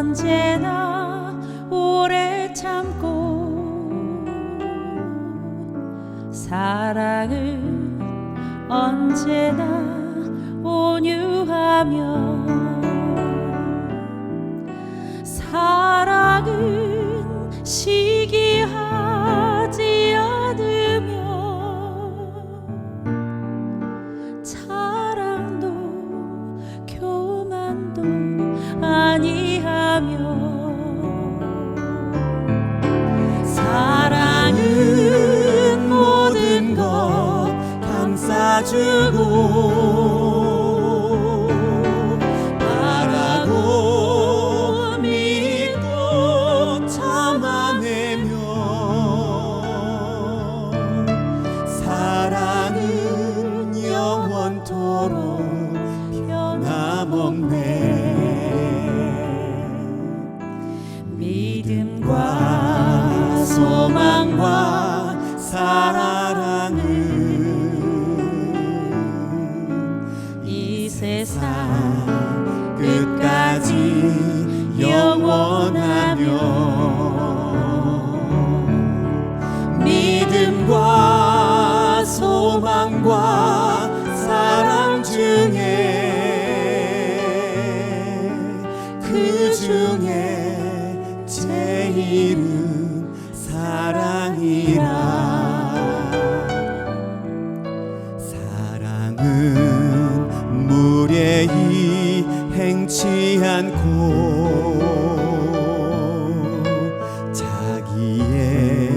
언제나 오래 참고 사랑은 언제나 온유하며 사랑은 시기하지 않으며 자랑도 교만도 아니하며 사랑은 모든 것 감싸주고 바라고 믿고 참아내며 사랑은 영원토록 변함없네. 믿음과 소망과 사랑은 이 세상 끝까지 영원하며 믿음과 소망과 사랑 중에 그 중에 제일은 사랑이라. 사랑은 무례히 행치 않고 자기의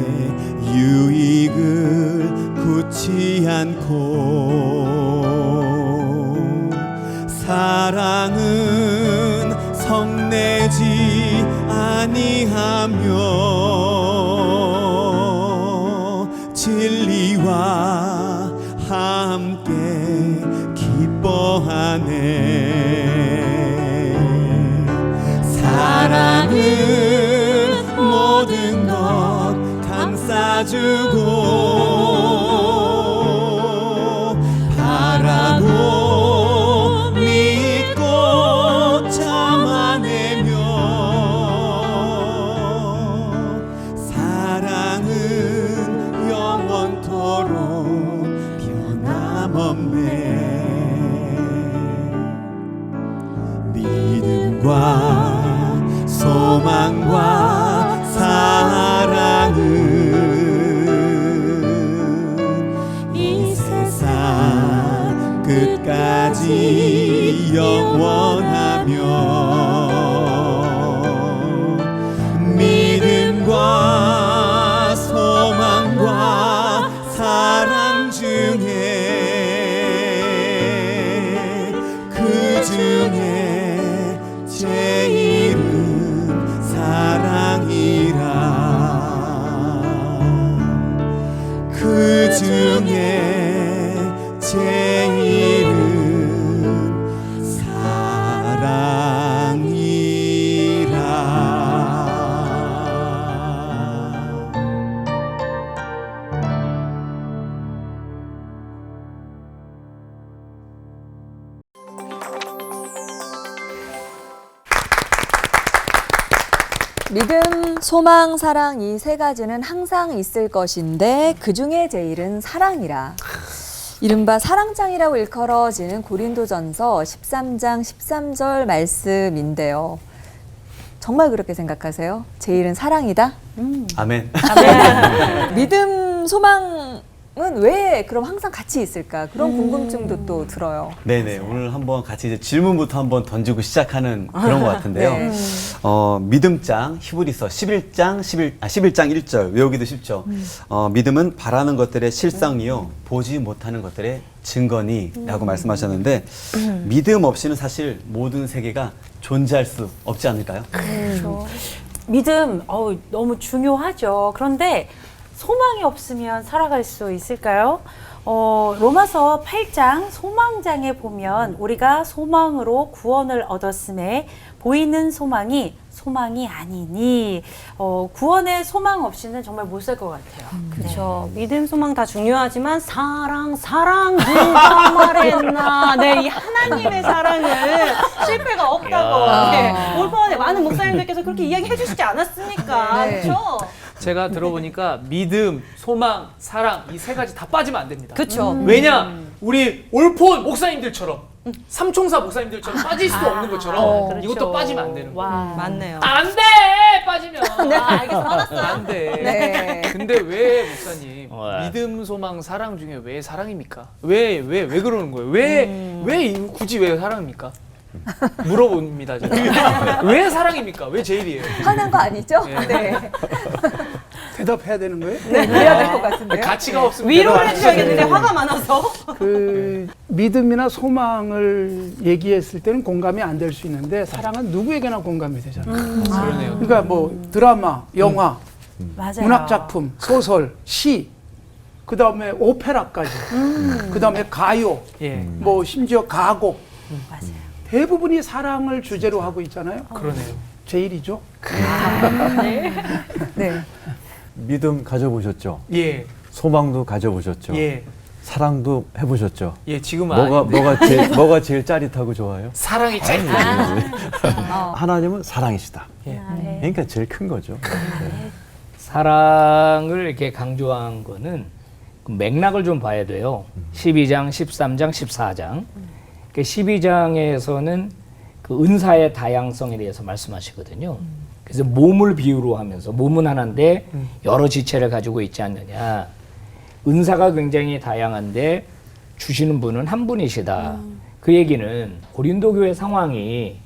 유익을 굳지 않고 사랑은 성내지 아니하며 진리와 함께 기뻐하네. 사랑은 모든 것 감싸주고 바라고 믿고 참아내며 사랑은 영원토록 변함없네. 믿음과 소망과 사랑은 이 세상 끝까지 영원하며 믿음과 소망과 사랑 중에 그 중에 제일은 사랑이라. 그 중에 제일은 사랑이라. 믿음, 소망, 사랑 이 세 가지는 항상 있을 것인데 그 중에 제일은 사랑이라. 이른바 사랑장이라고 일컬어지는 고린도전서 13장 13절 말씀인데요. 정말 그렇게 생각하세요? 제일은 사랑이다? 아멘. 믿음, 소망은 왜 그럼 항상 같이 있을까? 그런 궁금증도 또 들어요. 네네. 오늘 한번 같이 이제 질문부터 한번 던지고 시작하는 그런 것 같은데요. 네. 믿음장, 히브리서 11장 1절 외우기도 쉽죠. 믿음은 바라는 것들의 실상이요 보지 못하는 것들의 증거니라고 말씀하셨는데 믿음 없이는 사실 모든 세계가 존재할 수 없지 않을까요? 그렇죠. 믿음 너무 중요하죠. 그런데 소망이 없으면 살아갈 수 있을까요? 로마서 8장 소망장에 보면 우리가 소망으로 구원을 얻었음에 보이는 소망이 소망이 아니니 구원의 소망 없이는 정말 못 살 것 같아요. 그렇죠. 믿음, 소망 다 중요하지만 사랑 누가 말했나. 네, 이 하나님의 사랑은 실패가 없다고. 네, 올 뻔에 많은 목사님들께서 그렇게 이야기해 주시지 않았습니까? 네. 그렇죠? 제가 들어보니까 믿음, 소망, 사랑 이 세 가지 다 빠지면 안 됩니다. 그렇죠. 왜냐? 우리 올포 목사님들처럼 삼총사 목사님들처럼 빠질 수도 없는 것처럼 그렇죠. 이것도 빠지면 안 되는 거예요. 와. 맞네요. 안 돼! 빠지면. 네, 알겠어. 알았어요. 안 돼. 네. 근데 왜 목사님 믿음, 소망, 사랑 중에 왜 사랑입니까? 왜 그러는 거예요? 왜 굳이 왜 사랑입니까? 물어봅니다. 제가. 왜 사랑입니까? 왜 제일이에요? 화난 거 아니죠? 네. 네. 대답해야 되는 거예요? 네, 그래야 될 것 같은데요. 가치가 없으면 위로를 대답 안 해주셔야겠는데 해주세요. 화가 많아서. 그 믿음이나 소망을 얘기했을 때는 공감이 안 될 수 있는데 사랑은 누구에게나 공감이 되잖아요. 그러네요. 그러니까 뭐 드라마, 영화, 맞아요. 문학 작품, 소설, 시, 그 다음에 오페라까지, 그 다음에 가요, 예. 뭐 심지어 가곡 맞아요. 대부분이 사랑을 주제로 하고 있잖아요. 그러네요. 제일이죠. 네. 믿음 가져보셨죠? 예. 소망도 가져보셨죠? 예. 사랑도 해보셨죠? 예, 지금은 아닌데. 뭐가 제일 짜릿하고 좋아요? 사랑이 제일 하나님은 사랑이시다. 예. 그러니까 제일 큰 거죠. 사랑을 이렇게 강조한 거는 그 맥락을 좀 봐야 돼요. 12장, 13장, 14장. 그 12장에서는 그 은사의 다양성에 대해서 말씀하시거든요. 그래서 몸을 비유로 하면서 몸은 하나인데 여러 지체를 가지고 있지 않느냐. 은사가 굉장히 다양한데 주시는 분은 한 분이시다. 그 얘기는 고린도 교회 상황이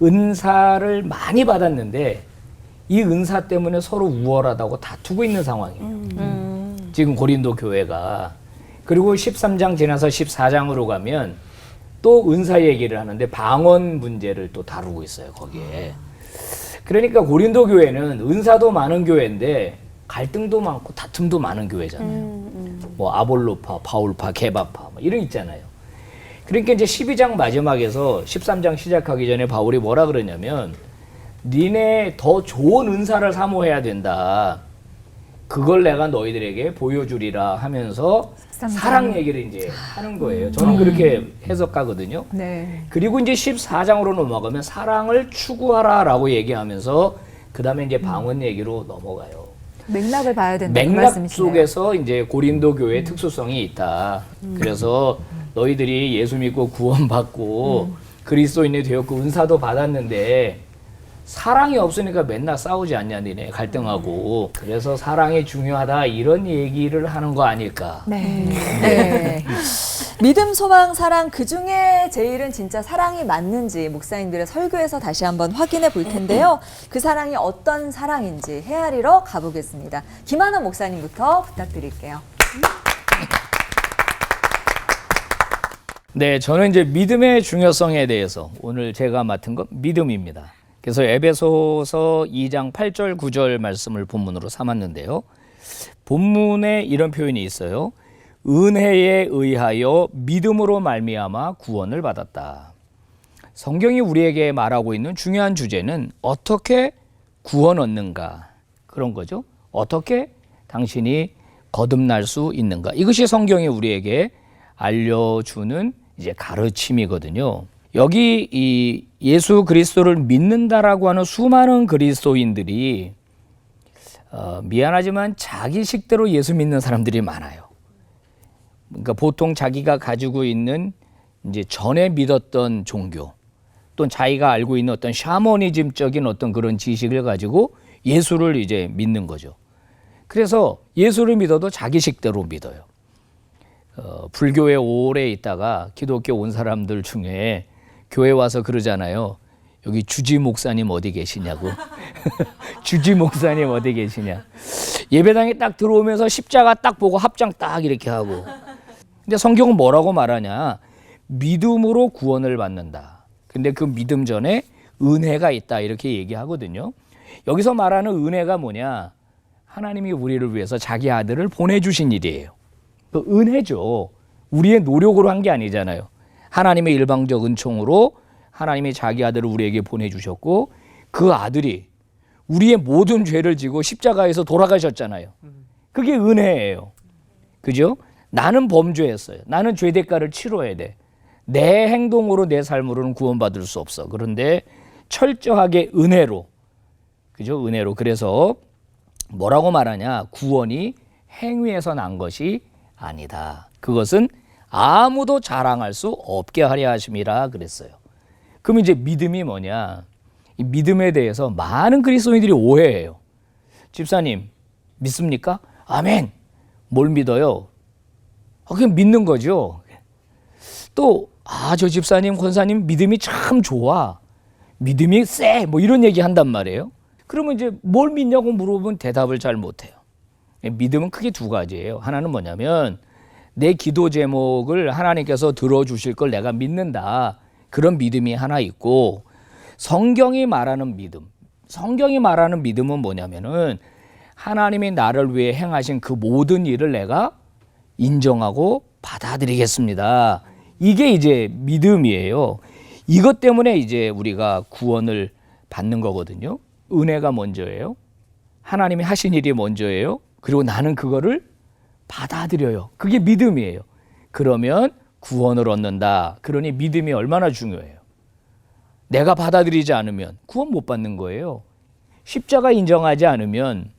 은사를 많이 받았는데 이 은사 때문에 서로 우월하다고 다투고 있는 상황이에요. 지금 고린도 교회가. 그리고 13장 지나서 14장으로 가면 또 은사 얘기를 하는데 방언 문제를 또 다루고 있어요, 거기에. 그러니까 고린도 교회는 은사도 많은 교회인데 갈등도 많고 다툼도 많은 교회잖아요. 뭐 아볼로파, 바울파, 게바파 뭐 이런 있잖아요. 그러니까 이제 12장 마지막에서 13장 시작하기 전에 바울이 뭐라 그러냐면 니네 더 좋은 은사를 사모해야 된다. 그걸 내가 너희들에게 보여주리라 하면서 사랑 얘기를 이제 하는 거예요. 저는 그렇게 해석하거든요. 네. 그리고 이제 14장으로 넘어가면 사랑을 추구하라라고 얘기하면서 그 다음에 이제 방언 얘기로 넘어가요. 맥락을 봐야 된다는 맥락 말씀이시네요. 속에서 이제 고린도 교회의 특수성이 있다. 그래서 너희들이 예수 믿고 구원받고 그리스도인이 되었고 은사도 받았는데 사랑이 없으니까 맨날 싸우지 않냐 니네 갈등하고. 그래서 사랑이 중요하다 이런 얘기를 하는 거 아닐까. 네. 네. 믿음, 소망, 사랑 그 중에 제일은 진짜 사랑이 맞는지 목사님들의 설교에서 다시 한번 확인해 볼 텐데요. 그 사랑이 어떤 사랑인지 헤아리러 가보겠습니다. 김하나 목사님부터 부탁드릴게요. 네, 저는 이제 믿음의 중요성에 대해서 오늘 제가 맡은 건 믿음입니다. 그래서 에베소서 2장 8절 9절 말씀을 본문으로 삼았는데요. 본문에 이런 표현이 있어요. 은혜에 의하여 믿음으로 말미암아 구원을 받았다. 성경이 우리에게 말하고 있는 중요한 주제는 어떻게 구원 얻는가 그런 거죠. 어떻게 당신이 거듭날 수 있는가. 이것이 성경이 우리에게 알려주는 이제 가르침이거든요. 여기 이 예수 그리스도를 믿는다라고 하는 수많은 그리스도인들이 미안하지만 자기식대로 예수 믿는 사람들이 많아요. 그러니까 보통 자기가 가지고 있는 이제 전에 믿었던 종교 또는 자기가 알고 있는 어떤 샤머니즘적인 어떤 그런 지식을 가지고 예수를 이제 믿는 거죠. 그래서 예수를 믿어도 자기식대로 믿어요. 불교에 오래 있다가 기독교 온 사람들 중에 교회 와서 그러잖아요. 여기 주지 목사님 어디 계시냐고. 주지 목사님 어디 계시냐. 예배당에 딱 들어오면서 십자가 딱 보고 합장 딱 이렇게 하고. 근데 성경은 뭐라고 말하냐. 믿음으로 구원을 받는다. 근데 그 믿음 전에 은혜가 있다 이렇게 얘기하거든요. 여기서 말하는 은혜가 뭐냐. 하나님이 우리를 위해서 자기 아들을 보내주신 일이에요. 그 은혜죠. 우리의 노력으로 한 게 아니잖아요. 하나님의 일방적 은총으로 하나님이 자기 아들을 우리에게 보내주셨고 그 아들이 우리의 모든 죄를 지고 십자가에서 돌아가셨잖아요. 그게 은혜예요. 그죠? 나는 범죄했어요. 나는 죄 대가를 치러야 돼. 내 행동으로 내 삶으로는 구원받을 수 없어. 그런데 철저하게 은혜로, 그죠? 은혜로. 그래서 뭐라고 말하냐? 구원이 행위에서 난 것이 아니다. 그것은 아무도 자랑할 수 없게 하려 하심이라 그랬어요. 그럼 이제 믿음이 뭐냐? 이 믿음에 대해서 많은 그리스도인들이 오해해요. 집사님, 믿습니까? 아멘. 뭘 믿어요? 그냥 믿는 거죠. 또, 저 집사님, 권사님 믿음이 참 좋아. 믿음이 세. 뭐 이런 얘기 한단 말이에요. 그러면 이제 뭘 믿냐고 물어보면 대답을 잘 못해요. 믿음은 크게 두 가지예요. 하나는 뭐냐면 내 기도 제목을 하나님께서 들어주실 걸 내가 믿는다. 그런 믿음이 하나 있고, 성경이 말하는 믿음. 성경이 말하는 믿음은 뭐냐면은 하나님이 나를 위해 행하신 그 모든 일을 내가 인정하고 받아들이겠습니다. 이게 이제 믿음이에요. 이것 때문에 이제 우리가 구원을 받는 거거든요. 은혜가 먼저예요. 하나님이 하신 일이 먼저예요. 그리고 나는 그거를 받아들여요. 그게 믿음이에요. 그러면 구원을 얻는다. 그러니 믿음이 얼마나 중요해요. 내가 받아들이지 않으면 구원 못 받는 거예요. 십자가 인정하지 않으면,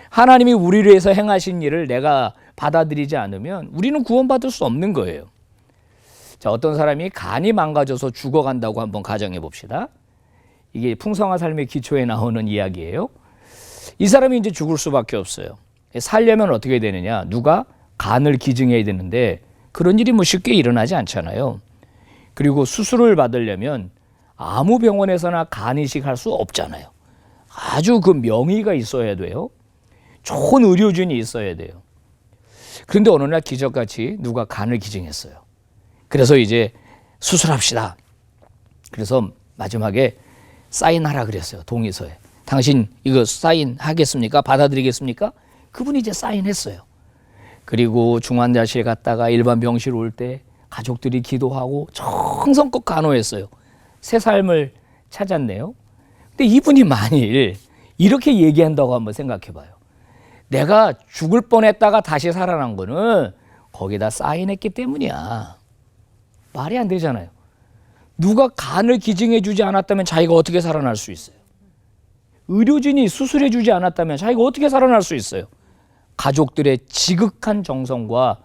하나님이 우리를 위해서 행하신 일을 내가 받아들이지 않으면 우리는 구원받을 수 없는 거예요. 자, 어떤 사람이 간이 망가져서 죽어간다고 한번 가정해 봅시다. 이게 풍성한 삶의 기초에 나오는 이야기예요. 이 사람이 이제 죽을 수밖에 없어요. 살려면 어떻게 되느냐? 누가 간을 기증해야 되는데 그런 일이 뭐 쉽게 일어나지 않잖아요. 그리고 수술을 받으려면 아무 병원에서나 간 이식할 수 없잖아요. 아주 그 명의가 있어야 돼요. 좋은 의료진이 있어야 돼요. 그런데 어느 날 기적같이 누가 간을 기증했어요. 그래서 이제 수술합시다. 그래서 마지막에 사인하라 그랬어요. 동의서에. 당신 이거 사인하겠습니까? 받아들이겠습니까? 그분이 이제 사인했어요. 그리고 중환자실 갔다가 일반 병실 올 때 가족들이 기도하고 정성껏 간호했어요. 새 삶을 찾았네요. 근데 이분이 만일 이렇게 얘기한다고 한번 생각해 봐요. 내가 죽을 뻔했다가 다시 살아난 거는 거기다 사인했기 때문이야. 말이 안 되잖아요. 누가 간을 기증해 주지 않았다면 자기가 어떻게 살아날 수 있어요? 의료진이 수술해 주지 않았다면 자기가 어떻게 살아날 수 있어요? 가족들의 지극한 정성과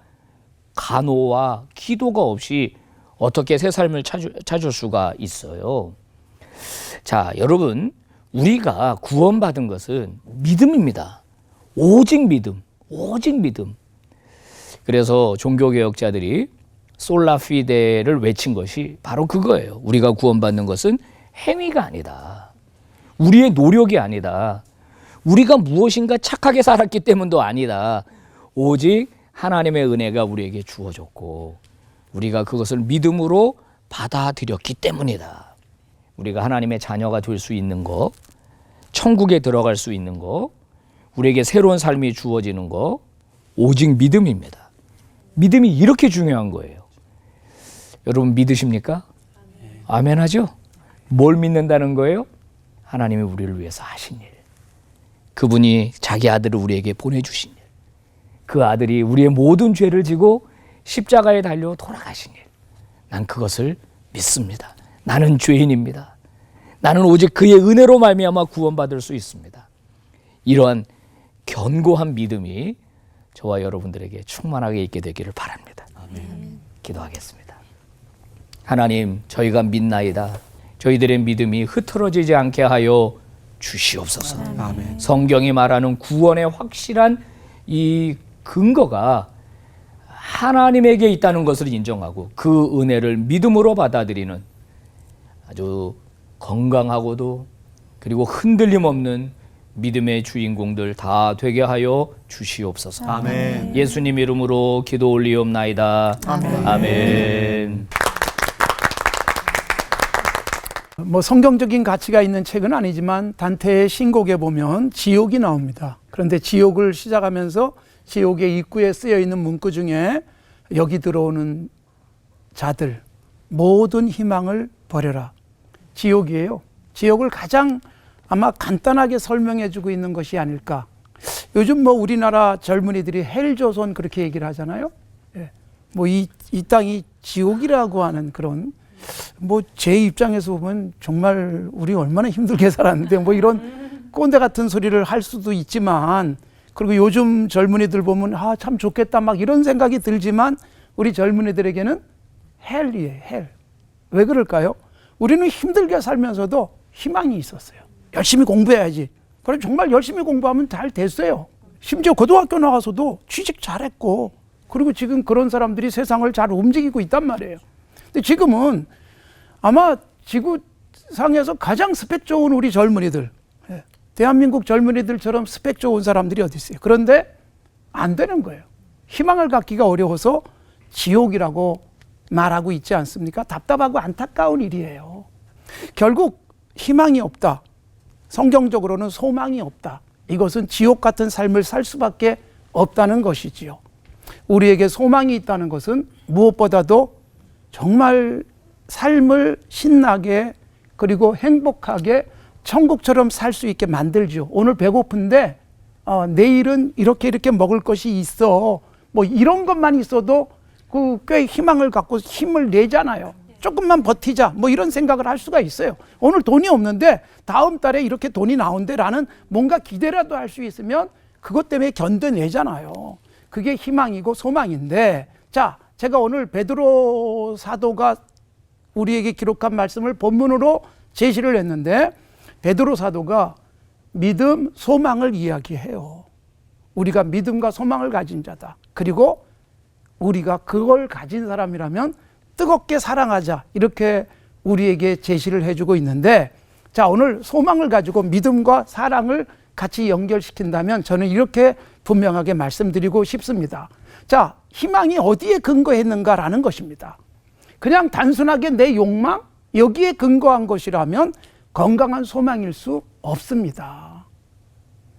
간호와 기도가 없이 어떻게 새 삶을 찾을 수가 있어요? 자, 여러분, 우리가 구원받은 것은 믿음입니다. 오직 믿음, 오직 믿음. 그래서 종교개혁자들이 솔라피데를 외친 것이 바로 그거예요. 우리가 구원받는 것은 행위가 아니다. 우리의 노력이 아니다. 우리가 무엇인가 착하게 살았기 때문도 아니다. 오직 하나님의 은혜가 우리에게 주어졌고 우리가 그것을 믿음으로 받아들였기 때문이다. 우리가 하나님의 자녀가 될 수 있는 거, 천국에 들어갈 수 있는 거, 우리에게 새로운 삶이 주어지는 거, 오직 믿음입니다. 믿음이 이렇게 중요한 거예요. 여러분 믿으십니까? 아멘 하죠? 뭘 믿는다는 거예요? 하나님이 우리를 위해서 하신 일. 그분이 자기 아들을 우리에게 보내주신 일. 그 아들이 우리의 모든 죄를 지고 십자가에 달려 돌아가신 일. 난 그것을 믿습니다. 나는 죄인입니다. 나는 오직 그의 은혜로 말미암아 구원받을 수 있습니다. 이러한 견고한 믿음이 저와 여러분들에게 충만하게 있게 되기를 바랍니다. 아멘. 기도하겠습니다. 하나님, 저희가 믿나이다. 저희들의 믿음이 흐트러지지 않게 하여 주시옵소서. 아멘. 성경이 말하는 구원의 확실한 이 근거가 하나님에게 있다는 것을 인정하고 그 은혜를 믿음으로 받아들이는 아주 건강하고도 그리고 흔들림 없는 믿음의 주인공들 다 되게 하여 주시옵소서. 아멘. 예수님 이름으로 기도 올리옵나이다. 아멘. 아멘. 뭐 성경적인 가치가 있는 책은 아니지만 단테의 신곡에 보면 지옥이 나옵니다. 그런데 지옥을 시작하면서 지옥의 입구에 쓰여 있는 문구 중에 여기 들어오는 자들 모든 희망을 버려라. 지옥이에요. 지옥을 가장 아마 간단하게 설명해 주고 있는 것이 아닐까. 요즘 뭐 우리나라 젊은이들이 헬조선 그렇게 얘기를 하잖아요. 예. 뭐 이 땅이 지옥이라고 하는 그런, 뭐 제 입장에서 보면 정말 우리 얼마나 힘들게 살았는데 뭐 이런 꼰대 같은 소리를 할 수도 있지만, 그리고 요즘 젊은이들 보면 아, 참 좋겠다 막 이런 생각이 들지만 우리 젊은이들에게는 헬이에요, 헬. 왜 그럴까요? 우리는 힘들게 살면서도 희망이 있었어요. 열심히 공부해야지. 그래 정말 열심히 공부하면 잘 됐어요. 심지어 고등학교 나가서도 취직 잘했고, 그리고 지금 그런 사람들이 세상을 잘 움직이고 있단 말이에요. 근데 지금은 아마 지구상에서 가장 스펙 좋은 우리 젊은이들, 대한민국 젊은이들처럼 스펙 좋은 사람들이 어디 있어요. 그런데 안 되는 거예요. 희망을 갖기가 어려워서 지옥이라고 말하고 있지 않습니까? 답답하고 안타까운 일이에요. 결국 희망이 없다. 성경적으로는 소망이 없다. 이것은 지옥 같은 삶을 살 수밖에 없다는 것이지요. 우리에게 소망이 있다는 것은 무엇보다도 정말 삶을 신나게 그리고 행복하게 천국처럼 살 수 있게 만들죠. 오늘 배고픈데 내일은 이렇게 먹을 것이 있어. 뭐 이런 것만 있어도 꽤 희망을 갖고 힘을 내잖아요. 조금만 버티자 뭐 이런 생각을 할 수가 있어요. 오늘 돈이 없는데 다음 달에 이렇게 돈이 나온대라는 뭔가 기대라도 할 수 있으면 그것 때문에 견뎌내잖아요. 그게 희망이고 소망인데, 자, 제가 오늘 베드로 사도가 우리에게 기록한 말씀을 본문으로 제시를 했는데, 베드로 사도가 믿음, 소망을 이야기해요. 우리가 믿음과 소망을 가진 자다. 그리고 우리가 그걸 가진 사람이라면 뜨겁게 사랑하자. 이렇게 우리에게 제시를 해주고 있는데, 자, 오늘 소망을 가지고 믿음과 사랑을 같이 연결시킨다면 저는 이렇게 분명하게 말씀드리고 싶습니다. 자, 희망이 어디에 근거했는가라는 것입니다. 그냥 단순하게 내 욕망, 여기에 근거한 것이라면 건강한 소망일 수 없습니다.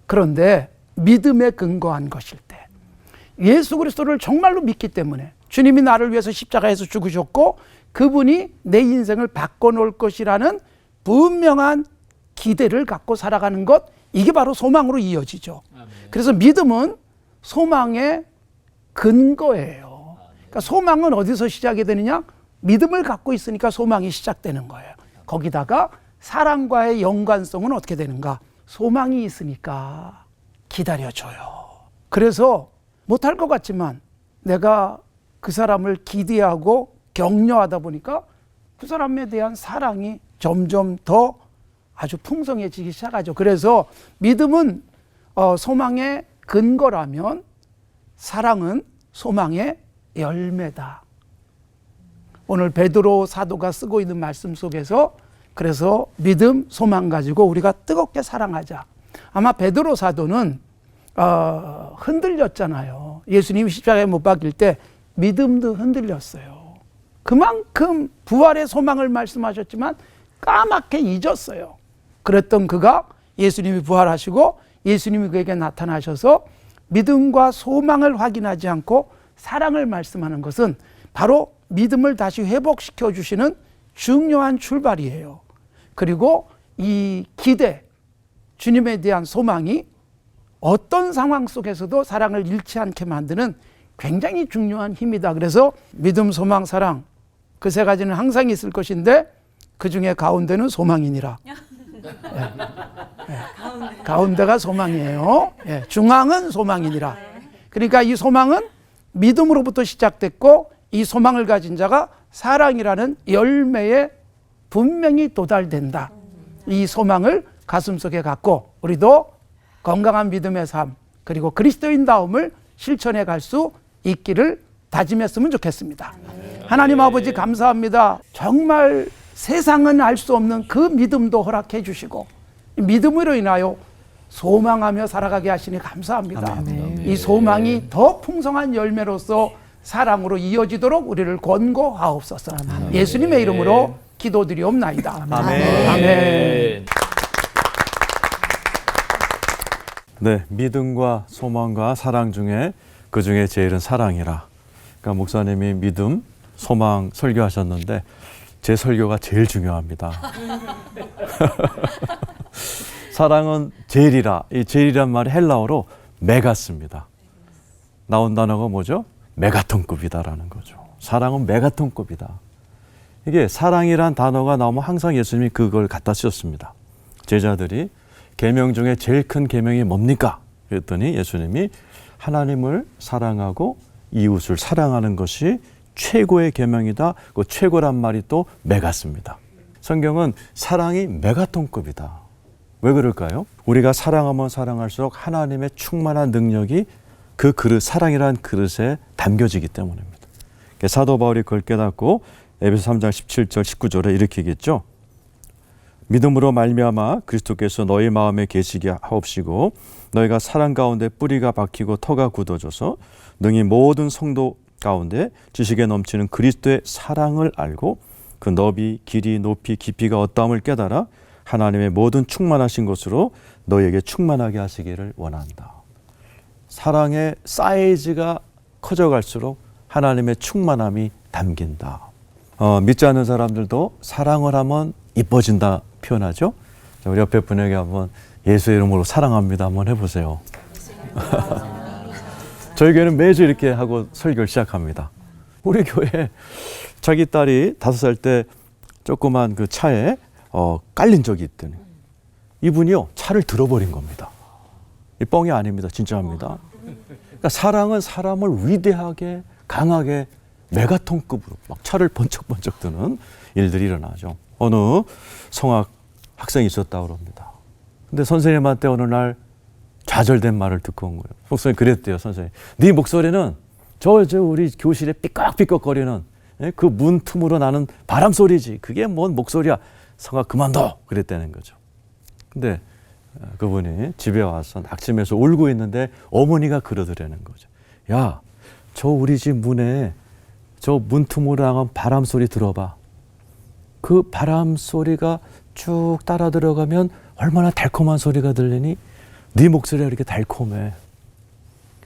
그런데 믿음에 근거한 것일 때, 예수 그리스도를 정말로 믿기 때문에 주님이 나를 위해서 십자가에서 죽으셨고 그분이 내 인생을 바꿔놓을 것이라는 분명한 기대를 갖고 살아가는 것, 이게 바로 소망으로 이어지죠. 그래서 믿음은 소망의 근거예요. 그러니까 소망은 어디서 시작이 되느냐? 믿음을 갖고 있으니까 소망이 시작되는 거예요. 거기다가 사랑과의 연관성은 어떻게 되는가? 소망이 있으니까 기다려줘요. 그래서 못할 것 같지만 내가 그 사람을 기대하고 격려하다 보니까 그 사람에 대한 사랑이 점점 더 아주 풍성해지기 시작하죠. 그래서 믿음은 소망의 근거라면 사랑은 소망의 열매다. 오늘 베드로 사도가 쓰고 있는 말씀 속에서 그래서 믿음, 소망 가지고 우리가 뜨겁게 사랑하자. 아마 베드로 사도는 흔들렸잖아요. 예수님이 십자가에 못 박힐 때 믿음도 흔들렸어요. 그만큼 부활의 소망을 말씀하셨지만 까맣게 잊었어요. 그랬던 그가 예수님이 부활하시고 예수님이 그에게 나타나셔서 믿음과 소망을 확인하지 않고 사랑을 말씀하는 것은 바로 믿음을 다시 회복시켜 주시는 중요한 출발이에요. 그리고 이 기대, 주님에 대한 소망이 어떤 상황 속에서도 사랑을 잃지 않게 만드는 굉장히 중요한 힘이다. 그래서 믿음, 소망, 사랑 그 세 가지는 항상 있을 것인데 그 중에 가운데는 소망이니라. 가운데가 소망이에요. 중앙은 소망이니라. 그러니까 이 소망은 믿음으로부터 시작됐고 이 소망을 가진 자가 사랑이라는 열매에 분명히 도달된다. 이 소망을 가슴속에 갖고 우리도 건강한 믿음의 삶 그리고 그리스도인다움을 실천해 갈 수 있기를 다짐했으면 좋겠습니다. 하나님 아버지 감사합니다. 정말 세상은 알 수 없는 그 믿음도 허락해 주시고 믿음으로 인하여 소망하며 살아가게 하시니 감사합니다. 이 소망이 더 풍성한 열매로서 사랑으로 이어지도록 우리를 권고하옵소서. 예수님의 이름으로 기도드리옵나이다. 아멘. 네, 믿음과 소망과 사랑 중에 그 중에 제일은 사랑이라. 그러니까 목사님이 믿음, 소망 설교하셨는데 제 설교가 제일 중요합니다. 사랑은 젤이라. 이 젤이란 말이 헬라어로 메가스입니다. 나온 단어가 뭐죠? 메가톤급이다라는 거죠. 사랑은 메가톤급이다. 이게 사랑이란 단어가 나오면 항상 예수님이 그걸 갖다 쓰셨습니다. 제자들이 계명 중에 제일 큰 계명이 뭡니까? 그랬더니 예수님이 하나님을 사랑하고 이웃을 사랑하는 것이 최고의 계명이다. 그 최고란 말이 또 메가스입니다. 성경은 사랑이 메가톤급이다. 왜 그럴까요? 우리가 사랑하면 사랑할수록 하나님의 충만한 능력이 그 그릇, 사랑이라는 그릇에 담겨지기 때문입니다. 사도 바울이 그걸 깨닫고 에베소 3장 17절 19절에 이렇게 얘기했죠. 믿음으로 말미암아 그리스도께서 너희 마음에 계시게 하옵시고 너희가 사랑 가운데 뿌리가 박히고 터가 굳어져서 능히 모든 성도 가운데 지식에 넘치는 그리스도의 사랑을 알고 그 너비, 길이, 높이, 깊이가 어떠함을 깨달아 하나님의 모든 충만하신 것으로 너희에게 충만하게 하시기를 원한다. 사랑의 사이즈가 커져갈수록 하나님의 충만함이 담긴다. 믿지 않는 사람들도 사랑을 하면 이뻐진다 표현하죠. 우리 옆에 분에게 한번 예수의 이름으로 사랑합니다 한번 해보세요. 저희 교회는 매주 이렇게 하고 설교를 시작합니다. 우리 교회에 자기 딸이 5살 때 조그만 그 차에 깔린 적이 있더니 이분이요 차를 들어버린 겁니다. 이 뻥이 아닙니다. 진짜입니다. 그러니까 사랑은 사람을 위대하게 강하게 메가톤급으로 막 차를 번쩍번쩍 드는 일들이 일어나죠. 어느 성악 학생이 있었다고 그럽니다. 근데 선생님한테 어느 날 좌절된 말을 듣고 온 거예요. 목사님 그랬대요. 선생님. 네 목소리는 저 우리 교실에 삐걱삐걱거리는 그 문 틈으로 나는 바람 소리지. 그게 뭔 목소리야. 성악 그만둬. 그랬다는 거죠. 근데 그분이 집에 와서 낙심해서 울고 있는데 어머니가 그러더라는 거죠. 야, 저 우리 집 문에 저 문틈으로 나간 바람 소리 들어봐. 그 바람 소리가 쭉 따라 들어가면 얼마나 달콤한 소리가 들리니? 네 목소리가 이렇게 달콤해.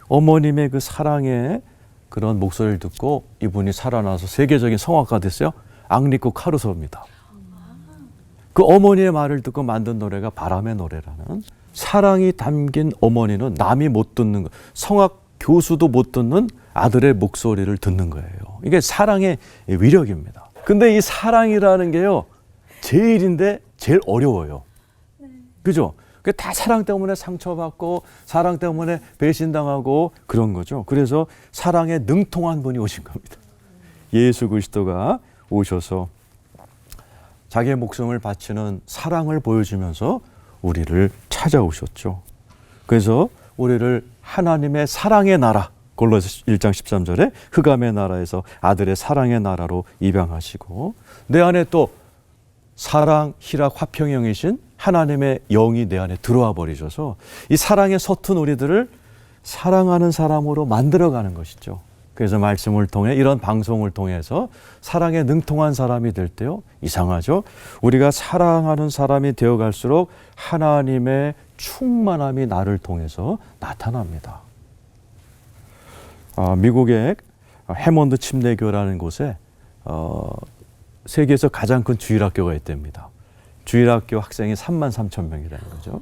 어머님의 그 사랑의 그런 목소리를 듣고 이분이 살아나서 세계적인 성악가 됐어요. 앙리코 카루소입니다. 그 어머니의 말을 듣고 만든 노래가 바람의 노래라는, 사랑이 담긴 어머니는 남이 못 듣는 거, 성악 교수도 못 듣는 아들의 목소리를 듣는 거예요. 이게 사랑의 위력입니다. 근데 이 사랑이라는 게요, 제일인데 제일 어려워요. 그죠? 다 사랑 때문에 상처받고 사랑 때문에 배신당하고 그런 거죠. 그래서 사랑에 능통한 분이 오신 겁니다. 예수 그리스도가 오셔서 자기의 목숨을 바치는 사랑을 보여주면서 우리를 찾아오셨죠. 그래서 우리를 하나님의 사랑의 나라, 골로새 1장 13절에 흑암의 나라에서 아들의 사랑의 나라로 입양하시고, 내 안에 또 사랑, 희락, 화평의 영이신 하나님의 영이 내 안에 들어와 버리셔서 이 사랑에 서툰 우리들을 사랑하는 사람으로 만들어가는 것이죠. 그래서 말씀을 통해, 이런 방송을 통해서 사랑에 능통한 사람이 될 때요, 이상하죠? 우리가 사랑하는 사람이 되어갈수록 하나님의 충만함이 나를 통해서 나타납니다. 미국의 해몬드 침례교라는 곳에 세계에서 가장 큰 주일학교가 있답니다. 주일학교 학생이 33,000명이라는 거죠.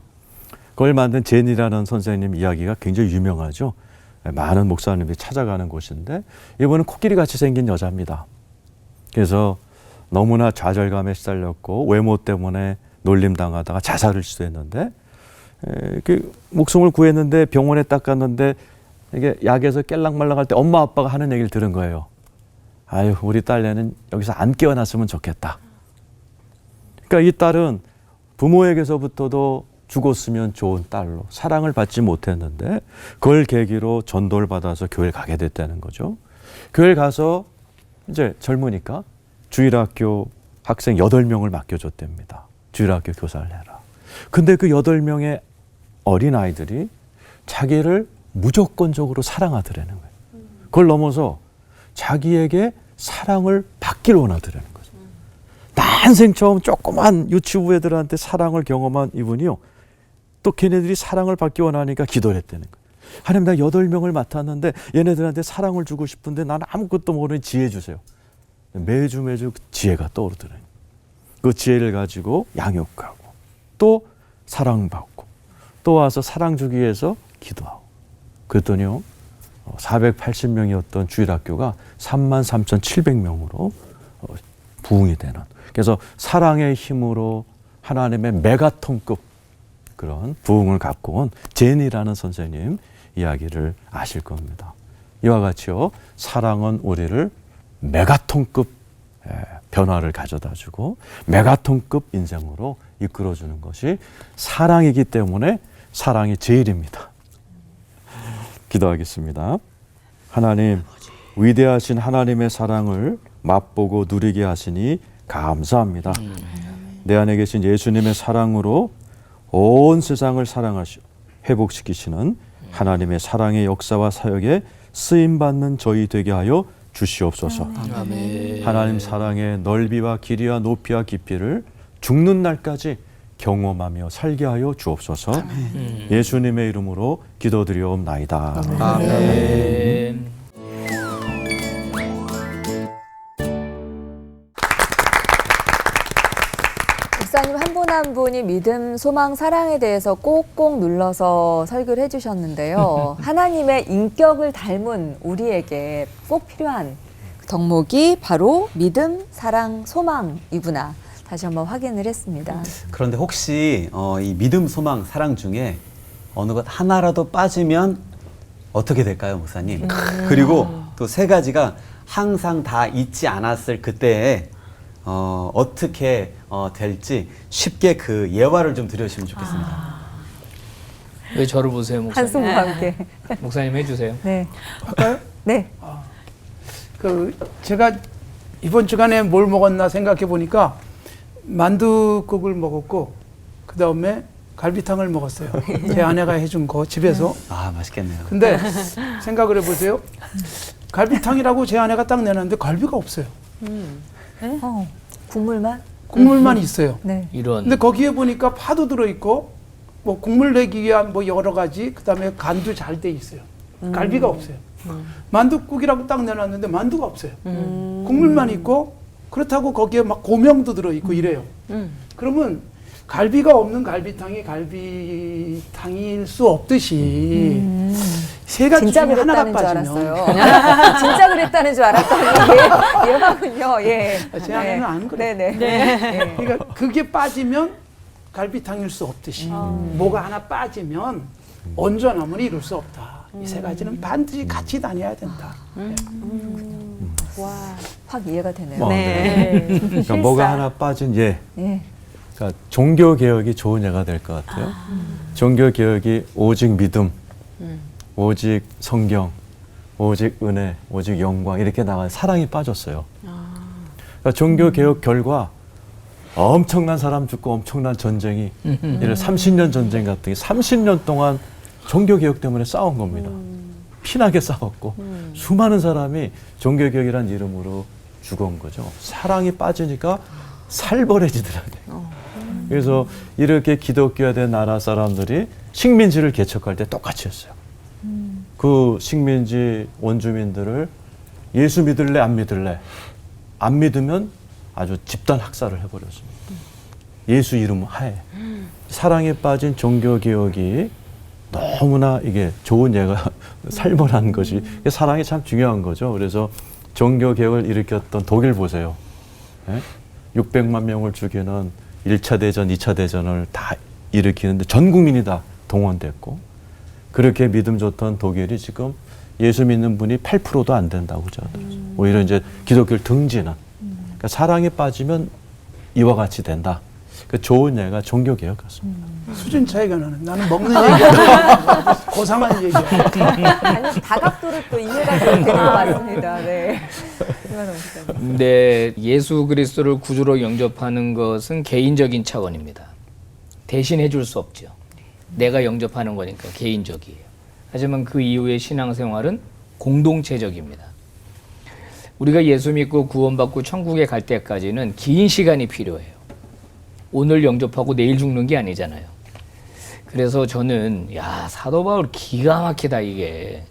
그걸 만든 제니라는 선생님 이야기가 굉장히 유명하죠. 많은 목사님들이 찾아가는 곳인데, 이분은 코끼리같이 생긴 여자입니다. 그래서 너무나 좌절감에 시달렸고 외모 때문에 놀림당하다가 자살을 시도했는데, 목숨을 구했는데 병원에 딱 갔는데 이게 약에서 깰랑말랑할 때 엄마 아빠가 하는 얘기를 들은 거예요. 아유, 우리 딸내는 여기서 안 깨어났으면 좋겠다. 그러니까 이 딸은 부모에게서부터도 죽었으면 좋은 딸로 사랑을 받지 못했는데, 그걸 계기로 전도를 받아서 교회를 가게 됐다는 거죠. 교회를 가서 이제 젊으니까 주일학교 학생 8명을 맡겨줬답니다. 주일학교 교사를 해라. 근데 그 8명의 어린아이들이 자기를 무조건적으로 사랑하더라는 거예요. 그걸 넘어서 자기에게 사랑을 받기를 원하더라는 거죠. 난생 처음 조그만 유치부 애들한테 사랑을 경험한 이분이요, 또 걔네들이 사랑을 받기 원하니까 기도를 했다는 거예요. 하나님, 나 8명을 맡았는데 얘네들한테 사랑을 주고 싶은데 나는 아무것도 모르는 지혜 주세요. 매주 그 지혜가 떠오르더라고요. 그 지혜를 가지고 양육하고 또 사랑받고 또 와서 사랑 주기 위해서 기도하고 그랬더니요 480명이었던 주일학교가 33,700명으로 부흥이 되는 그래서 사랑의 힘으로 하나님의 메가톤급 그런 부흥을 갖고 온 제니라는 선생님 이야기를 아실 겁니다. 이와 같이요 사랑은 우리를 메가톤급 변화를 가져다주고 메가톤급 인생으로 이끌어주는 것이 사랑이기 때문에 사랑이 제일입니다. 기도하겠습니다. 하나님, 위대하신 하나님의 사랑을 맛보고 누리게 하시니 감사합니다. 내 안에 계신 예수님의 사랑으로 온 세상을 사랑하시고 회복시키시는 하나님의 사랑의 역사와 사역에 쓰임받는 저희 되게 하여 주시옵소서. 하나님 사랑의 넓이와 길이와 높이와 깊이를 죽는 날까지 경험하며 살게 하여 주옵소서. 예수님의 이름으로 기도드리옵나이다. 아멘. 목사님 한 분 한 분이 믿음, 소망, 사랑에 대해서 꼭꼭 눌러서 설교를 해주셨는데요. 하나님의 인격을 닮은 우리에게 꼭 필요한 덕목이 바로 믿음, 사랑, 소망이구나. 다시 한번 확인을 했습니다. 그런데 혹시 이 믿음, 소망, 사랑 중에 어느 것 하나라도 빠지면 어떻게 될까요, 목사님? 그리고 또 세 가지가 항상 다 잊지 않았을 그때에 어떻게 될지 쉽게 그 예화를 좀 드려주시면 좋겠습니다. 왜 저를 보세요, 목사님? 한숨과 함께. 목사님 해주세요. 네. 할까요? 네. 제가 이번 주간에 뭘 먹었나 생각해 보니까 만두국을 먹었고 그 다음에 갈비탕을 먹었어요. 제 아내가 해준 거 집에서. 아, 맛있겠네요. 근데 생각을 해보세요. 갈비탕이라고 제 아내가 딱 내놨는데 갈비가 없어요. 국물만? 국물만 있어요. 네. 이런. 근데 거기에 보니까 파도 들어있고 뭐 국물 내기 위한 뭐 여러 가지 그다음에 간도 잘 돼 있어요. 갈비가 없어요. 만두국이라고 딱 내놨는데 만두가 없어요. 국물만 있고 그렇다고 거기에 막 고명도 들어있고 이래요. 그러면 갈비가 없는 갈비탕이 갈비탕일 수 없듯이 세 가지 진짜 중에 하나가 그랬다는 줄 빠지면 알았어요. 진짜 그랬다는 줄 알았더니 예화군요. 예. 제 아내는 안 그래요. 네네. 네. 그러니까 그게 빠지면 갈비탕일 수 없듯이 뭐가 하나 빠지면 온전함을 이룰 수 없다. 이 세 가지는 반드시 같이 다녀야 된다. 확 이해가 되네요. 네. 그러니까 뭐가 하나 빠진 예. 네. 그러니까 종교 개혁이 좋은 예가 될 것 같아요. 종교 개혁이 오직 믿음, 오직 성경, 오직 은혜, 오직 영광 이렇게 나간 사랑이 빠졌어요. 그러니까 종교 개혁 결과 엄청난 사람 죽고 엄청난 전쟁이 예를 30년 전쟁 같은 게 30년 동안 종교 개혁 때문에 싸운 겁니다. 피나게 싸웠고 수많은 사람이 종교 개혁이라는 이름으로 죽어온 거죠. 사랑이 빠지니까 살벌해지더라고요. 그래서 이렇게 기독교에 대한 나라 사람들이 식민지를 개척할 때 똑같이 했어요. 그 식민지 원주민들을 예수 믿을래 안 믿을래? 안 믿으면 아주 집단 학살을 해버렸습니다. 예수 이름 하에. 사랑에 빠진 종교개혁이 너무나 이게 좋은 예가 살벌한 것이 사랑이 참 중요한 거죠. 그래서 종교개혁을 일으켰던 독일 보세요. 600만 명을 죽이는 1차 대전, 2차 대전을 다 일으키는데 전 국민이 다 동원됐고 그렇게 믿음 좋던 독일이 지금 예수 믿는 분이 8%도 안 된다고 하더라고요. 오히려 이제 기독교를 등지는. 그러니까 사랑에 빠지면 이와 같이 된다. 그 좋은 예가 종교개혁 같습니다. 수준 차이가 나는 먹는 얘기야. 고상한 얘기야. 아니, 다각도로 또 이해가 되는 것 같습니다. 네. 근데 예수 그리스도를 구주로 영접하는 것은 개인적인 차원입니다. 대신해 줄 수 없죠. 내가 영접하는 거니까 개인적이에요. 하지만 그 이후의 신앙생활은 공동체적입니다. 우리가 예수 믿고 구원받고 천국에 갈 때까지는 긴 시간이 필요해요. 오늘 영접하고 내일 죽는 게 아니잖아요. 그래서 저는 사도 바울 기가 막히다 이게.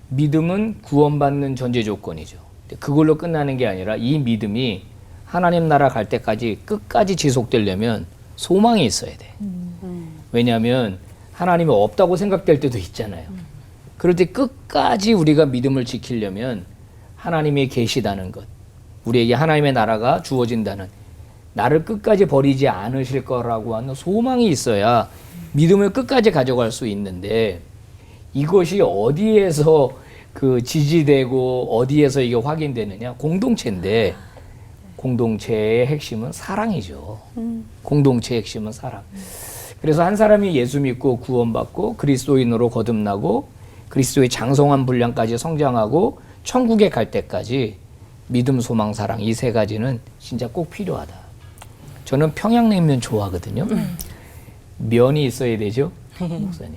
믿음은 구원받는 전제 조건이죠. 그걸로 끝나는 게 아니라 이 믿음이 하나님 나라 갈 때까지 끝까지 지속되려면 소망이 있어야 돼. 왜냐하면 하나님이 없다고 생각될 때도 있잖아요. 그럴 때 끝까지 우리가 믿음을 지키려면 하나님이 계시다는 것, 우리에게 하나님의 나라가 주어진다는, 나를 끝까지 버리지 않으실 거라고 하는 소망이 있어야 믿음을 끝까지 가져갈 수 있는데, 이것이 어디에서 그 지지되고 어디에서 이게 확인되느냐? 공동체인데, 공동체의 핵심은 사랑이죠. 공동체의 핵심은 사랑. 그래서 한 사람이 예수 믿고 구원받고 그리스도인으로 거듭나고 그리스도의 장성한 분량까지 성장하고 천국에 갈 때까지 믿음, 소망, 사랑, 이 세 가지는 진짜 꼭 필요하다. 저는 평양냉면 좋아하거든요. 면이 있어야 되죠, 목사님.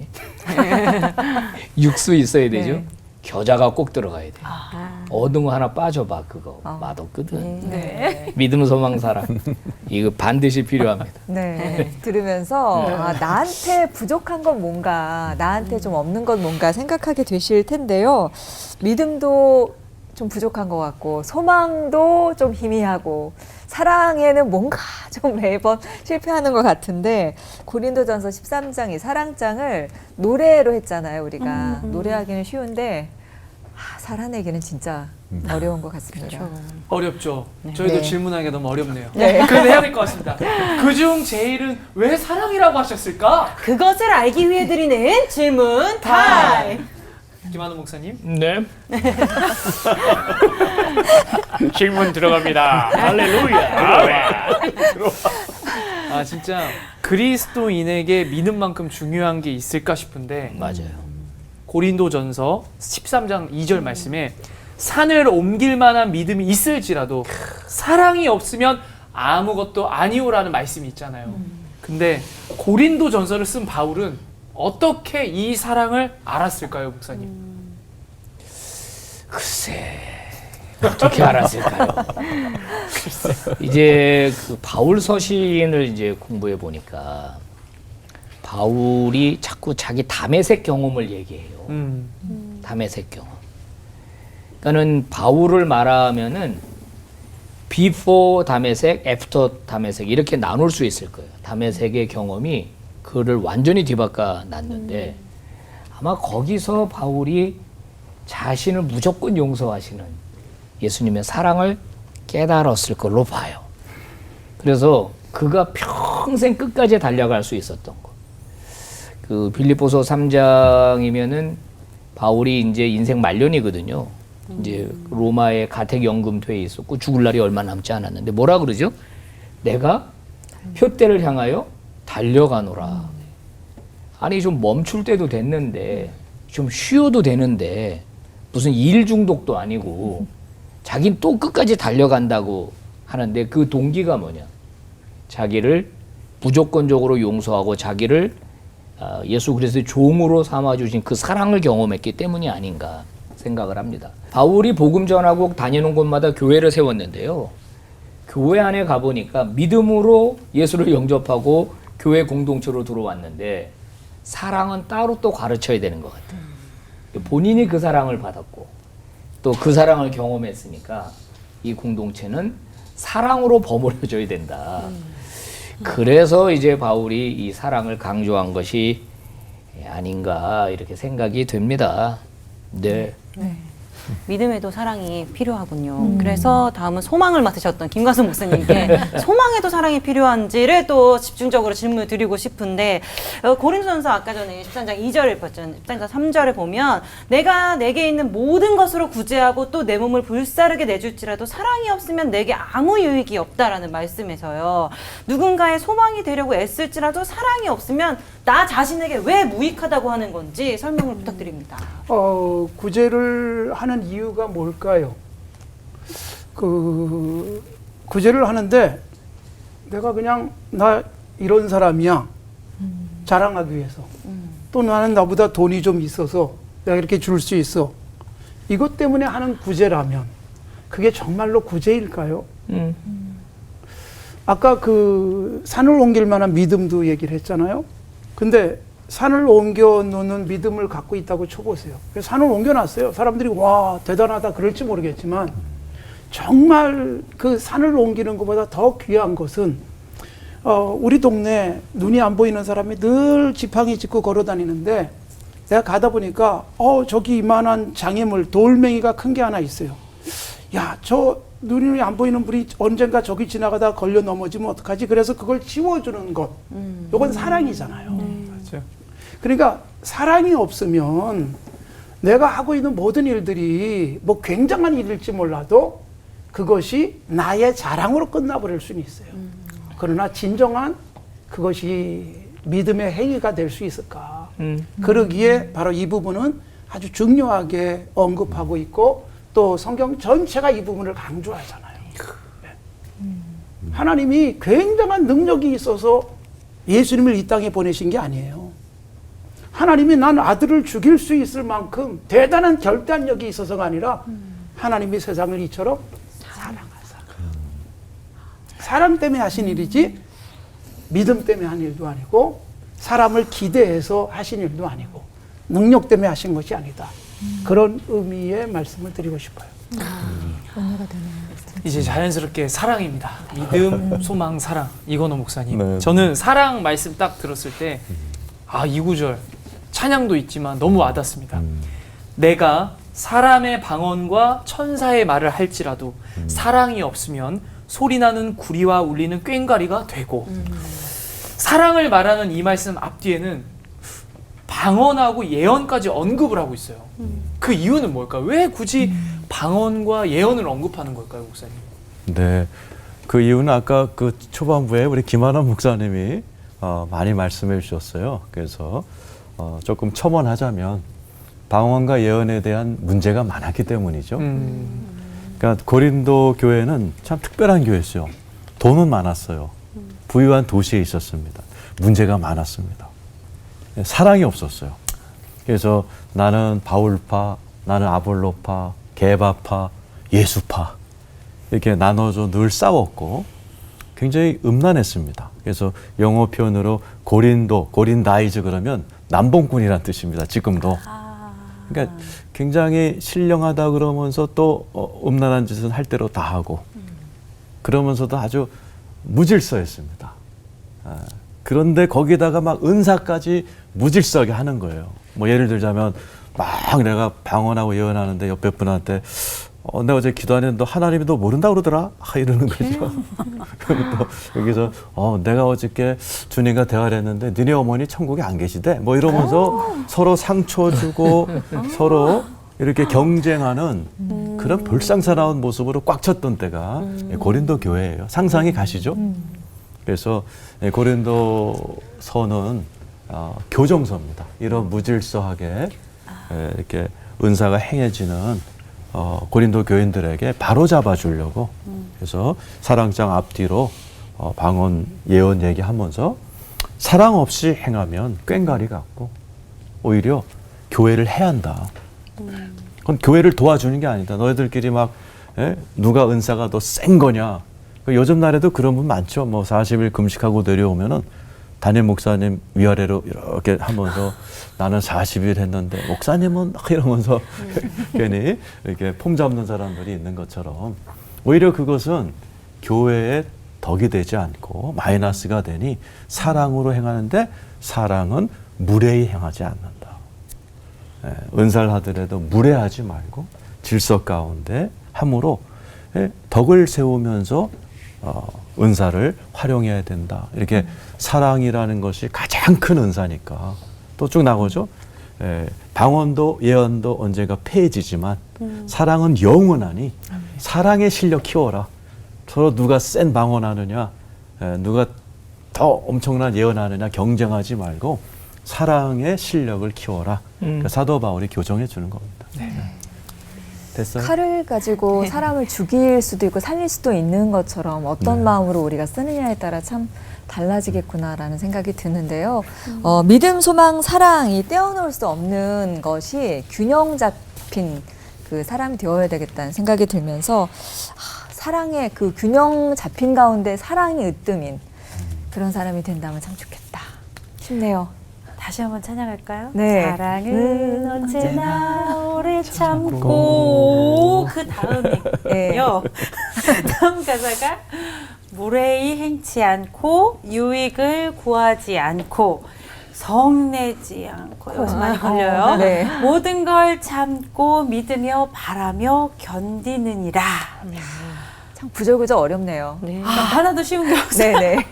육수 있어야 되죠. 네. 겨자가 꼭 들어가야 돼. 어느 하나 빠져봐, 그거 맛없거든. 네. 믿음, 소망, 사랑 이거 반드시 필요합니다. 네. 들으면서 아, 나한테 부족한 건 뭔가, 나한테 좀 없는 건 뭔가 생각하게 되실 텐데요. 믿음도 좀 부족한 것 같고, 소망도 좀 희미하고, 사랑에는 뭔가 좀 매번 실패하는 것 같은데, 고린도전서 13장 이 사랑장을 노래로 했잖아요, 우리가. 노래하기는 쉬운데 살아내기는 진짜 어려운 것 같습니다. 어렵죠. 저희도 네. 질문하기가 너무 어렵네요. 네. 그런데 해야 될 것 같습니다. 그중 제일은 왜 사랑이라고 하셨을까? 그것을 알기 위해 드리는 질문 타임. 김한우 목사님. 네. 질문 들어갑니다. 할렐루야. 아 진짜 그리스도인에게 믿음만큼 중요한 게 있을까 싶은데, 맞아요. 고린도전서 13장 2절 말씀에 산을 옮길 만한 믿음이 있을지라도 사랑이 없으면 아무것도 아니오라는 말씀이 있잖아요. 근데 고린도전서를 쓴 바울은 어떻게 이 사랑을 알았을까요, 목사님? 글쎄, 어떻게 알았을까요? 이제 그 바울 서신을 이제 공부해 보니까 바울이 자꾸 자기 다메섹 경험을 얘기해요. 다메섹 경험. 그러니까는 바울을 말하면은 before 다메섹, after 다메섹 이렇게 나눌 수 있을 거예요. 다메섹의 경험이 그를 완전히 뒤바꿔 놨는데 아마 거기서 바울이 자신을 무조건 용서하시는 예수님의 사랑을 깨달았을 걸로 봐요. 그래서 그가 평생 끝까지 달려갈 수 있었던 거. 그 빌립보서 3장이면은 바울이 이제 인생 말년이거든요. 이제 로마에 가택연금퇴에 있었고 죽을 날이 얼마 남지 않았는데 뭐라 그러죠? 내가 표대를 향하여 달려가노라. 아니 좀 멈출 때도 됐는데 좀 쉬어도 되는데 무슨 일 중독도 아니고 자긴 또 끝까지 달려간다고 하는데 그 동기가 뭐냐? 자기를 무조건적으로 용서하고 자기를 예수 그리스도의 종으로 삼아주신 그 사랑을 경험했기 때문이 아닌가 생각을 합니다. 바울이 복음 전하고 다니는 곳마다 교회를 세웠는데요. 교회 안에 가보니까 믿음으로 예수를 영접하고 교회 공동체로 들어왔는데 사랑은 따로 또 가르쳐야 되는 것 같아요. 본인이 그 사랑을 받았고 또 그 사랑을 경험했으니까 이 공동체는 사랑으로 버무려져야 된다. 그래서 이제 바울이 이 사랑을 강조한 것이 아닌가 이렇게 생각이 됩니다. 네. 믿음에도 사랑이 필요하군요. 그래서 다음은 소망을 맡으셨던 김관수 목사님께 소망에도 사랑이 필요한지를 또 집중적으로 질문을 드리고 싶은데 고린도전서 아까 전에 13장 2절을 읽었잖아요. 13장 3절에 보면 내가 내게 있는 모든 것으로 구제하고 또 내 몸을 불사르게 내줄지라도 사랑이 없으면 내게 아무 유익이 없다라는 말씀에서요. 누군가의 소망이 되려고 애쓸지라도 사랑이 없으면 나 자신에게 왜 무익하다고 하는 건지 설명을 부탁드립니다. 구제를 하는 이유가 뭘까요? 구제를 하는데 내가 그냥 나 이런 사람이야 자랑하기 위해서 또 나는 나보다 돈이 좀 있어서 내가 이렇게 줄 수 있어 이것 때문에 하는 구제라면 그게 정말로 구제일까요? 아까 그 산을 옮길 만한 믿음도 얘기를 했잖아요. 근데 산을 옮겨 놓는 믿음을 갖고 있다고 쳐보세요. 그래서 산을 옮겨놨어요. 사람들이 와 대단하다 그럴지 모르겠지만 정말 그 산을 옮기는 것보다 더 귀한 것은 우리 동네 눈이 안 보이는 사람이 늘 지팡이 짚고 걸어 다니는데 내가 가다 보니까 저기 이만한 장애물 돌멩이가 큰 게 하나 있어요. 야, 저 눈이 안 보이는 분이 언젠가 저기 지나가다 걸려 넘어지면 어떡하지? 그래서 그걸 지워주는 것. 이건 사랑이잖아요. 맞아요. 그러니까 사랑이 없으면 내가 하고 있는 모든 일들이 뭐 굉장한 일일지 몰라도 그것이 나의 자랑으로 끝나버릴 수는 있어요. 그러나 진정한 그것이 믿음의 행위가 될 수 있을까? 그러기에 바로 이 부분은 아주 중요하게 언급하고 있고 또 성경 전체가 이 부분을 강조하잖아요. 네. 하나님이 굉장한 능력이 있어서 예수님을 이 땅에 보내신 게 아니에요. 하나님이 난 아들을 죽일 수 있을 만큼 대단한 결단력이 있어서가 아니라 하나님이 세상을 이처럼 사랑하사. 사랑 때문에 하신 일이지 믿음 때문에 한 일도 아니고 사람을 기대해서 하신 일도 아니고 능력 때문에 하신 것이 아니다. 그런 의미의 말씀을 드리고 싶어요. 이제 자연스럽게 사랑입니다. 믿음, 소망, 사랑. 이건호 목사님. 네. 저는 사랑 말씀 딱 들었을 때, 이 구절 찬양도 있지만 너무 와닿습니다. 내가 사람의 방언과 천사의 말을 할지라도 사랑이 없으면 소리나는 구리와 울리는 꽹과리가 되고, 사랑을 말하는 이 말씀 앞뒤에는 방언하고 예언까지 언급을 하고 있어요. 그 이유는 뭘까요? 왜 굳이 방언과 예언을 언급하는 걸까요, 목사님? 네, 그 이유는 아까 그 초반부에 우리 김한원 목사님이 많이 말씀해 주셨어요. 그래서 조금 첨언하자면 방언과 예언에 대한 문제가 많았기 때문이죠. 그러니까 고린도 교회는 참 특별한 교회였어요. 돈은 많았어요. 부유한 도시에 있었습니다. 문제가 많았습니다. 사랑이 없었어요. 그래서 나는 바울파, 나는 아볼로파, 게바파, 예수파 이렇게 나눠서 늘 싸웠고 굉장히 음란했습니다. 그래서 영어 표현으로 고린다이즈 그러면 남봉꾼이란 뜻입니다. 지금도. 그러니까 굉장히 신령하다 그러면서 또 음란한 짓은 할 대로 다 하고 그러면서도 아주 무질서했습니다. 그런데 거기다가 막 은사까지 무질서하게 하는 거예요. 뭐 예를 들자면 막 내가 방언하고 예언하는데 옆에 분한테 내가 어제 기도하는데 너 하나님이 너 모른다 그러더라? 이러는 거죠. 그리고 또 여기서 내가 어저께 주님과 대화를 했는데 너네 어머니 천국에 안 계시대? 뭐 이러면서 서로 상처 주고 서로 이렇게 경쟁하는 그런 불상사나운 모습으로 꽉 찼던 때가 고린도 교회예요. 상상이 가시죠? 그래서 고린도서는 교정서입니다. 이런 무질서하게 이렇게 은사가 행해지는 고린도 교인들에게 바로잡아 주려고 그래서 사랑장 앞뒤로 방언 예언 얘기하면서 사랑 없이 행하면 꽹과리 같고 오히려 교회를 해한다. 그건 교회를 도와주는 게 아니다. 너희들끼리 막 누가 은사가 더 센 거냐. 요즘 날에도 그런 분 많죠. 뭐 40일 금식하고 내려오면은 담임 목사님 위아래로 이렇게 하면서 나는 40일 했는데 목사님은 이러면서 괜히 이렇게 폼 잡는 사람들이 있는 것처럼 오히려 그것은 교회의 덕이 되지 않고 마이너스가 되니 사랑으로 행하는데 사랑은 무례히 행하지 않는다. 은사를 하더라도 무례하지 말고 질서 가운데 함으로 덕을 세우면서 은사를 활용해야 된다. 이렇게 사랑이라는 것이 가장 큰 은사니까 또 쭉 나오죠. 방언도 예언도 언젠가 폐해지지만 사랑은 영원하니 사랑의 실력 키워라. 서로 누가 센 방언하느냐 누가 더 엄청난 예언하느냐 경쟁하지 말고 사랑의 실력을 키워라. 그러니까 사도 바울이 교정해 주는 겁니다. 됐어요? 칼을 가지고 사람을 죽일 수도 있고 살릴 수도 있는 것처럼 어떤 마음으로 우리가 쓰느냐에 따라 참 달라지겠구나라는 생각이 드는데요. 믿음, 소망, 사랑이 떼어놓을 수 없는 것이 균형 잡힌 그 사람이 되어야 되겠다는 생각이 들면서 사랑의 그 균형 잡힌 가운데 사랑이 으뜸인 그런 사람이 된다면 참 좋겠다 싶네요. 다시 한번 찬양할까요? 네. 사랑은 언제나 오래 참고 그 다음에요. 다음 가사가 무례히 행치 않고 유익을 구하지 않고 성내지 않고 여기서 많이 걸려요. 네. 모든 걸 참고 믿으며 바라며 견디느니라. 참 구절구절 어렵네요. 하나도 쉬운 게 없어요. 네네.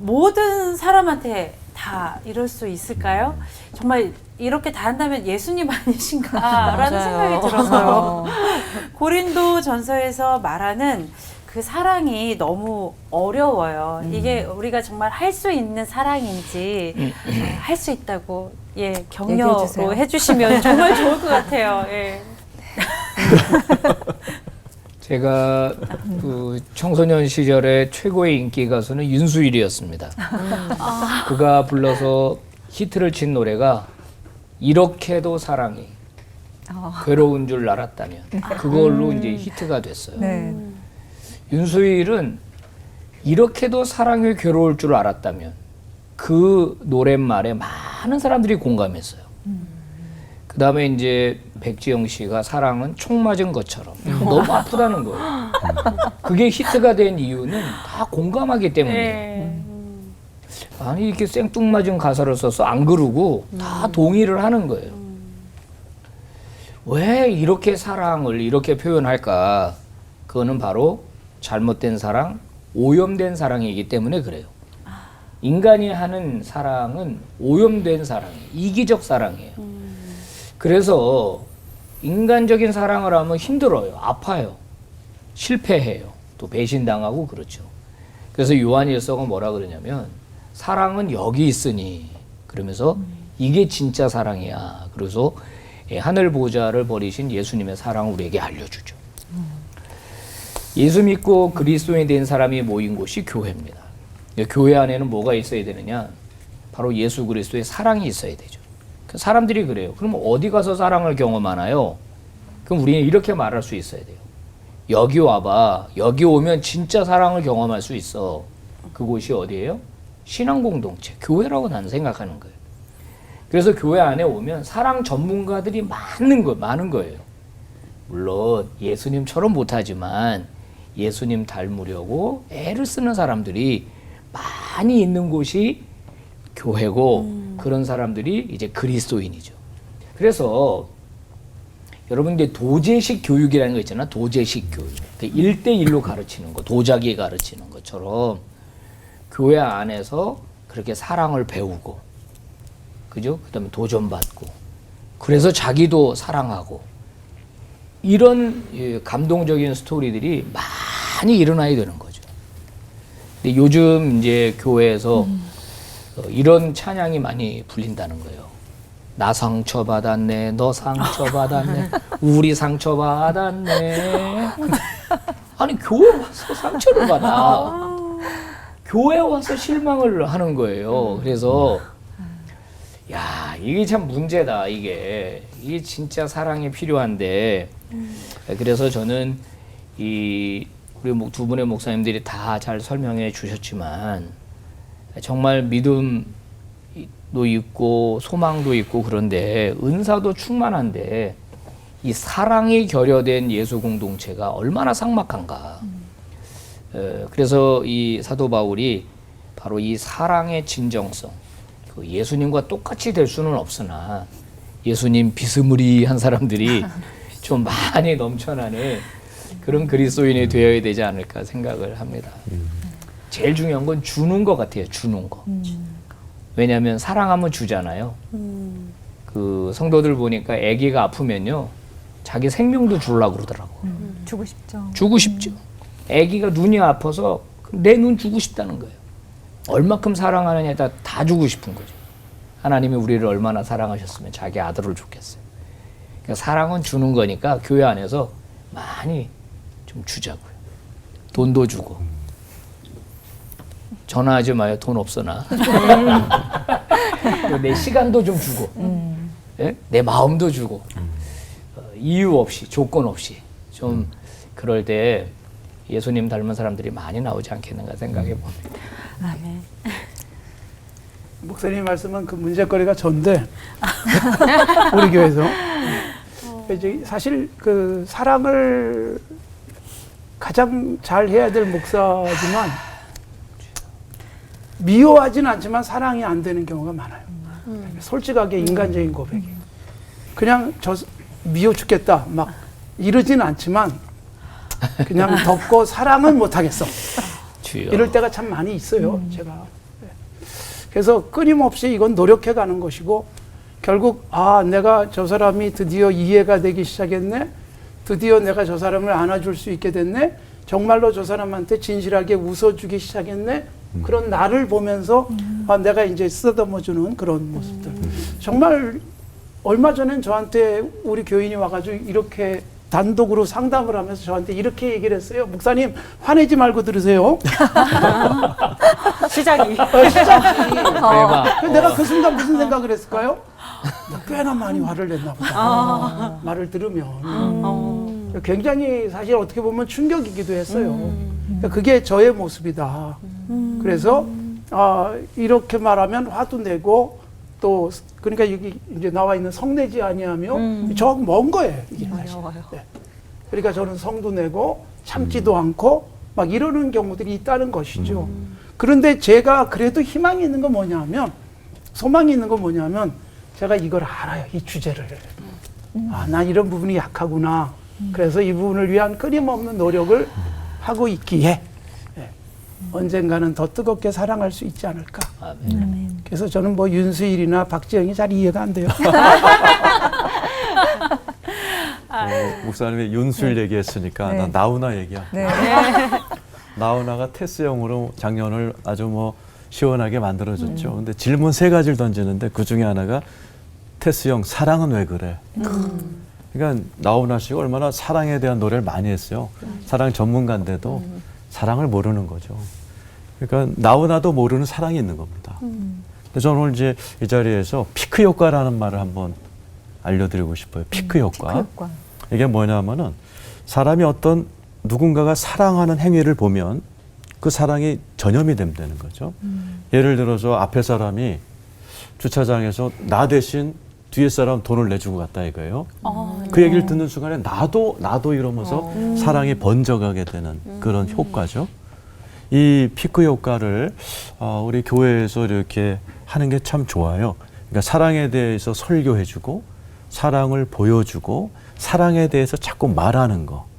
모든 사람한테 다 이럴 수 있을까요? 정말 이렇게 다 한다면 예수님 아니신가라는 생각이 들어서요. 고린도 전서에서 말하는 그 사랑이 너무 어려워요. 이게 우리가 정말 할 수 있는 사랑인지 할 수 있다고 얘기해 격려로 주세요. 해주시면 정말 좋을 것 같아요. 예. 제가 그 청소년 시절에 최고의 인기 가수는 윤수일이었습니다. 그가 불러서 히트를 친 노래가 이렇게도 사랑이 괴로운 줄 알았다면 그걸로 이제 히트가 됐어요. 네. 윤수일은 이렇게도 사랑이 괴로울 줄 알았다면 그 노랫말에 많은 사람들이 공감했어요. 그 다음에 이제 백지영 씨가 사랑은 총 맞은 것처럼 너무 아프다는 거예요. 그게 히트가 된 이유는 다 공감하기 때문이에요. 아니 이렇게 생뚱맞은 가사를 써서 안 그러고 다 동의를 하는 거예요. 왜 이렇게 사랑을 이렇게 표현할까? 그거는 바로 잘못된 사랑, 오염된 사랑이기 때문에 그래요. 인간이 하는 사랑은 오염된 사랑이에요. 이기적 사랑이에요. 그래서 인간적인 사랑을 하면 힘들어요. 아파요. 실패해요. 또 배신당하고 그렇죠. 그래서 요한일서가 뭐라 그러냐면 사랑은 여기 있으니 그러면서 이게 진짜 사랑이야. 그래서 하늘 보좌를 버리신 예수님의 사랑을 우리에게 알려주죠. 예수 믿고 그리스도인이 된 사람이 모인 곳이 교회입니다. 교회 안에는 뭐가 있어야 되느냐? 바로 예수 그리스도의 사랑이 있어야 되죠. 사람들이 그래요. 그럼 어디 가서 사랑을 경험하나요? 그럼 우리는 이렇게 말할 수 있어야 돼요. 여기 와봐. 여기 오면 진짜 사랑을 경험할 수 있어. 그곳이 어디예요? 신앙 공동체, 교회라고 나는 생각하는 거예요. 그래서 교회 안에 오면 사랑 전문가들이 많은 거예요. 물론 예수님처럼 못하지만 예수님 닮으려고 애를 쓰는 사람들이 많이 있는 곳이 교회고 그런 사람들이 이제 그리스도인이죠. 그래서 여러분들 도제식 교육이라는 거 있잖아요. 도제식 교육. 1대1로 가르치는 거, 도자기 가르치는 것처럼 교회 안에서 그렇게 사랑을 배우고, 그죠? 그 다음에 도전받고, 그래서 자기도 사랑하고, 이런 감동적인 스토리들이 많이 일어나야 되는 거죠. 근데 요즘 이제 교회에서 이런 찬양이 많이 불린다는 거예요. 나 상처받았네, 너 상처받았네, 우리 상처받았네. 아니, 교회 와서 상처를 받아. 교회 와서 실망을 하는 거예요. 그래서, 야, 이게 참 문제다, 이게 진짜 사랑이 필요한데. 그래서 저는 우리 두 분의 목사님들이 다 잘 설명해 주셨지만, 정말 믿음도 있고 소망도 있고 그런데 은사도 충만한데 이 사랑이 결여된 예수 공동체가 얼마나 삭막한가. 그래서 이 사도 바울이 바로 이 사랑의 진정성, 그 예수님과 똑같이 될 수는 없으나 예수님 비스무리한 사람들이 좀 많이 넘쳐나는 그런 그리스도인이 되어야 되지 않을까 생각을 합니다. 제일 중요한 건 주는 것 같아요. 주는 거. 왜냐하면 사랑하면 주잖아요. 그 성도들 보니까 아기가 아프면요, 자기 생명도 주려고 그러더라고. 주고 싶죠. 주고 싶죠. 아기가 눈이 아파서 내 눈 주고 싶다는 거예요. 얼마큼 사랑하느냐에 따라 다 주고 싶은 거죠. 하나님이 우리를 얼마나 사랑하셨으면 자기 아들을 줬겠어요. 그러니까 사랑은 주는 거니까 교회 안에서 많이 좀 주자고요. 돈도 주고. 전화하지 마요. 돈 없어 나. 내 시간도 좀 주고, 예? 내 마음도 주고, 이유 없이, 조건 없이 좀 그럴 때 예수님 닮은 사람들이 많이 나오지 않겠는가 생각해 봅니다. 아멘. 목사님 말씀은 그 문제거리가 전데 우리 교회에서 이제 사실 그 사랑을 가장 잘 해야 될 목사지만 미워하진 않지만 사랑이 안 되는 경우가 많아요. 솔직하게 인간적인 고백이. 그냥 저 미워 죽겠다 막 이러진 않지만 그냥 덮고 사랑은 못 하겠어. 주여. 이럴 때가 참 많이 있어요. 제가. 네. 그래서 끊임없이 이건 노력해 가는 것이고 결국 아 내가 저 사람이 드디어 이해가 되기 시작했네. 드디어 내가 저 사람을 안아줄 수 있게 됐네. 정말로 저 사람한테 진실하게 웃어주기 시작했네. 그런 나를 보면서 아, 내가 이제 쓰다듬어주는 그런 모습들. 정말 얼마 전엔 저한테 우리 교인이 와가지고 이렇게 단독으로 상담을 하면서 저한테 이렇게 얘기를 했어요. 목사님 화내지 말고 들으세요. 시작이. 시작이. 대박. 내가 그 순간 무슨 생각을 했을까요? 나 꽤나 많이 화를 냈나 보다. 말을 들으면. 굉장히 사실 어떻게 보면 충격이기도 했어요. 그러니까 그게 저의 모습이다. 그래서 이렇게 말하면 화도 내고 또 그러니까 여기 이제 나와 있는 성내지 아니하며 저 먼 거예요. 이게 사실. 네. 그러니까 저는 성도 내고 참지도 않고 막 이러는 경우들이 있다는 것이죠. 그런데 제가 그래도 희망이 있는 건 뭐냐면 소망이 있는 건 뭐냐면 제가 이걸 알아요. 이 주제를. 아, 난 이런 부분이 약하구나. 그래서 이 부분을 위한 끊임없는 노력을 하고 있기에 언젠가는 더 뜨겁게 사랑할 수 있지 않을까. 그래서 저는 뭐 윤수일이나 박지영이 잘 이해가 안 돼요. 목사님이 윤수일 얘기했으니까 네. 나 나훈아 얘기야. 네. 나훈아가 테스형으로 작년을 아주 뭐 시원하게 만들어줬죠. 근데 질문 3가지를 던지는데 그 중에 하나가 테스형 사랑은 왜 그래? 그러니까 나훈아 씨가 얼마나 사랑에 대한 노래를 많이 했어요. 사랑 전문가인데도 사랑을 모르는 거죠. 그러니까 나훈아도 모르는 사랑이 있는 겁니다. 그래서 저는 오늘 이제 이 자리에서 피크 효과라는 말을 한번 알려드리고 싶어요. 피크 효과. 이게 뭐냐면은 사람이 어떤 누군가가 사랑하는 행위를 보면 그 사랑이 전염이 된다는 거죠. 예를 들어서 앞에 사람이 주차장에서 나 대신 뒤에 사람 돈을 내주고 갔다 이거예요. 그 얘기를 듣는 순간에 나도 이러면서 사랑이 번져가게 되는 그런 효과죠. 이 피크 효과를 우리 교회에서 이렇게 하는 게 참 좋아요. 그러니까 사랑에 대해서 설교해주고 사랑을 보여주고 사랑에 대해서 자꾸 말하는 거.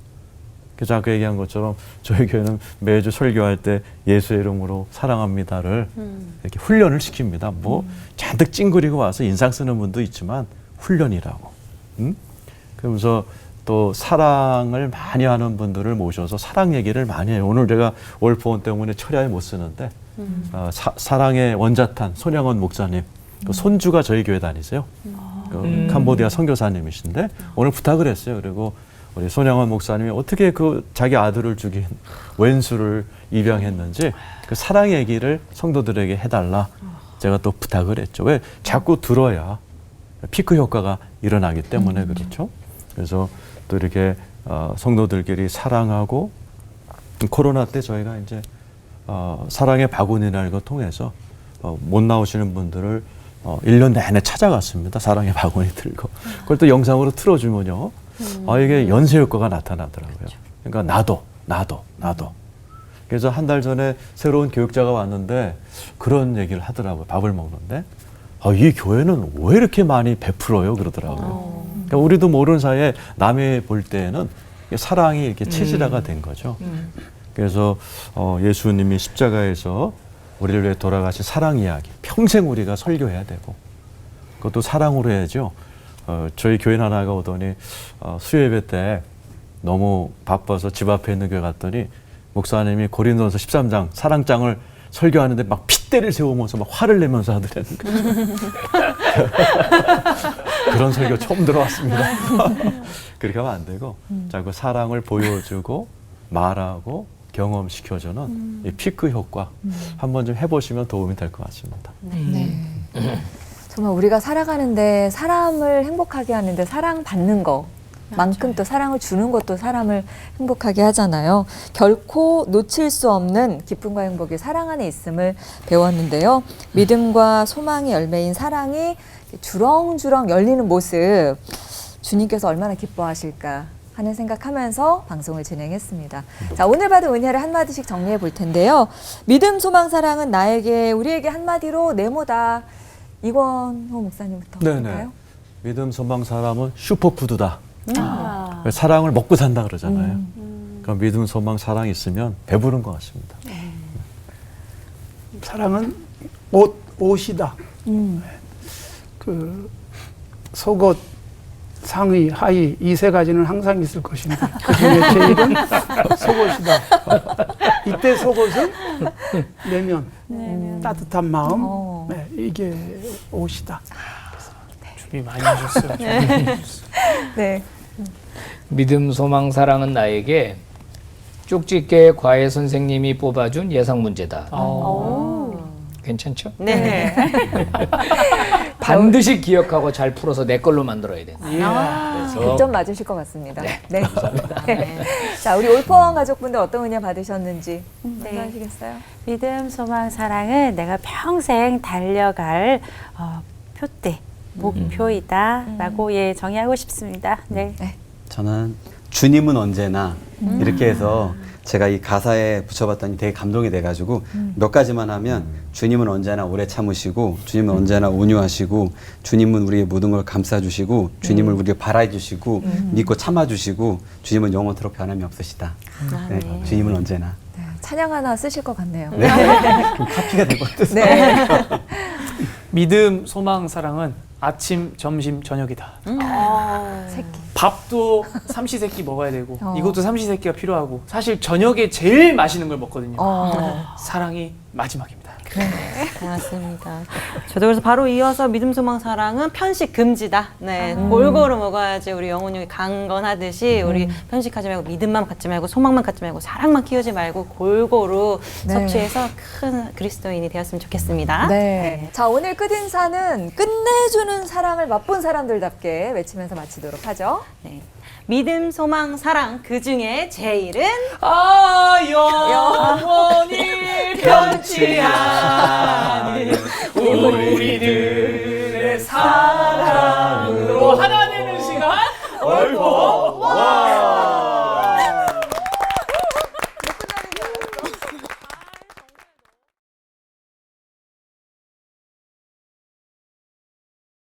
그래서 아까 얘기한 것처럼 저희 교회는 매주 설교할 때 예수의 이름으로 사랑합니다를 이렇게 훈련을 시킵니다. 뭐 잔뜩 찡그리고 와서 인상 쓰는 분도 있지만 훈련이라고. 그러면서 또 사랑을 많이 하는 분들을 모셔서 사랑 얘기를 많이 해요. 오늘 제가 월포원 때문에 철야에 못 쓰는데 사랑의 원자탄 손양원 목사님 그 손주가 저희 교회 다니세요. 그 캄보디아 선교사님이신데 오늘 부탁을 했어요. 그리고 우리 손양원 목사님이 어떻게 그 자기 아들을 죽인 왼수를 입양했는지 그 사랑 얘기를 성도들에게 해달라 제가 또 부탁을 했죠. 왜 자꾸 들어야 피크 효과가 일어나기 때문에 그렇죠. 그래서 또 이렇게 성도들끼리 사랑하고 코로나 때 저희가 이제 사랑의 바구니라는 걸 통해서 못 나오시는 분들을 1년 내내 찾아갔습니다. 사랑의 바구니 들고. 그걸 또 영상으로 틀어주면요. 이게 연쇄 효과가 나타나더라고요. 그러니까 나도. 그래서 한 달 전에 새로운 교육자가 왔는데 그런 얘기를 하더라고요. 밥을 먹는데. 이 교회는 왜 이렇게 많이 베풀어요? 그러더라고요. 그러니까 우리도 모르는 사이에 남이 볼 때는 사랑이 이렇게 체질화가 된 거죠. 그래서 예수님이 십자가에서 우리를 위해 돌아가신 사랑 이야기 평생 우리가 설교해야 되고 그것도 사랑으로 해야죠. 저희 교인 하나가 오더니 수요예배 때 너무 바빠서 집 앞에 있는 교회 갔더니 목사님이 고린도전서 13장 사랑장을 설교하는데 막 핏대를 세우면서 막 화를 내면서 하더라는 거죠. 그런 설교 처음 들어왔습니다. 그렇게 하면 안 되고 자꾸 사랑을 보여주고 말하고 경험시켜주는 이 피크 효과 한번 좀 해보시면 도움이 될 것 같습니다. 정말 우리가 살아가는데 사람을 행복하게 하는데 사랑받는 것만큼 또 사랑을 주는 것도 사람을 행복하게 하잖아요. 결코 놓칠 수 없는 기쁨과 행복이 사랑 안에 있음을 배웠는데요. 믿음과 소망의 열매인 사랑이 주렁주렁 열리는 모습 주님께서 얼마나 기뻐하실까 하는 생각하면서 방송을 진행했습니다. 자, 오늘 받은 은혜를 한마디씩 정리해 볼 텐데요. 믿음, 소망, 사랑은 나에게, 우리에게 한마디로 네모다. 이권호 목사님부터 볼까요? 믿음, 소망, 사랑은 슈퍼푸드다. 사랑을 먹고 산다 그러잖아요. 그러니까 믿음, 소망, 사랑이 있으면 배부른 것 같습니다. 사랑은 옷이다. 그 속옷, 상의, 하의 이 세 가지는 항상 있을 것인데 그 중에 제일은 속옷이다. 이때 속옷은 내면, 따뜻한 마음, 네, 이게 옷이다. 준비 많이 하셨어요. 네. 믿음, 소망, 사랑은 나에게 쪽집게 과외 선생님이 뽑아준 예상 문제다. 괜찮죠? 네. 반드시 기억하고 잘 풀어서 내 걸로 만들어야 된다. 그래서 100점 맞으실 것 같습니다. 네. 네. 자, 우리 올포원 가족분들 어떤 은혜 받으셨는지 먼저 하시겠어요? 믿음, 소망, 사랑은 내가 평생 달려갈 표대, 목표이다라고 정의하고 싶습니다. 네. 저는 주님은 언제나 이렇게 해서 제가 이 가사에 붙여봤더니 되게 감동이 돼가지고 몇 가지만 하면 주님은 언제나 오래 참으시고 주님은 언제나 온유하시고 주님은 우리의 모든 걸 감싸주시고 주님을 우리를 바라주시고 믿고 참아주시고 주님은 영원토록 변함이 없으시다. 네, 주님은 언제나. 네, 찬양 하나 쓰실 것 같네요. 네. 그럼 카피가 될 것 같아서. 네. 믿음, 소망, 사랑은 아침, 점심, 저녁이다. 새끼. 밥도 삼시세끼 먹어야 되고 이것도 삼시세끼가 필요하고 사실 저녁에 제일 맛있는 걸 먹거든요. 사랑이 마지막입니다. 맞습니다. 저도 그래서 바로 이어서 믿음, 소망, 사랑은 편식 금지다. 네, 골고루 먹어야지 우리 영혼이 강건하듯이 우리 편식하지 말고 믿음만 갖지 말고 소망만 갖지 말고 사랑만 키우지 말고 골고루 네. 섭취해서 큰 그리스도인이 되었으면 좋겠습니다. 네. 자, 오늘 끝인사는 끝내주는 사랑을 맛본 사람들답게 외치면서 마치도록 하죠. 네. 믿음, 소망, 사랑 그 중에 제일은 영원히 변치 않는 우리들의 사랑.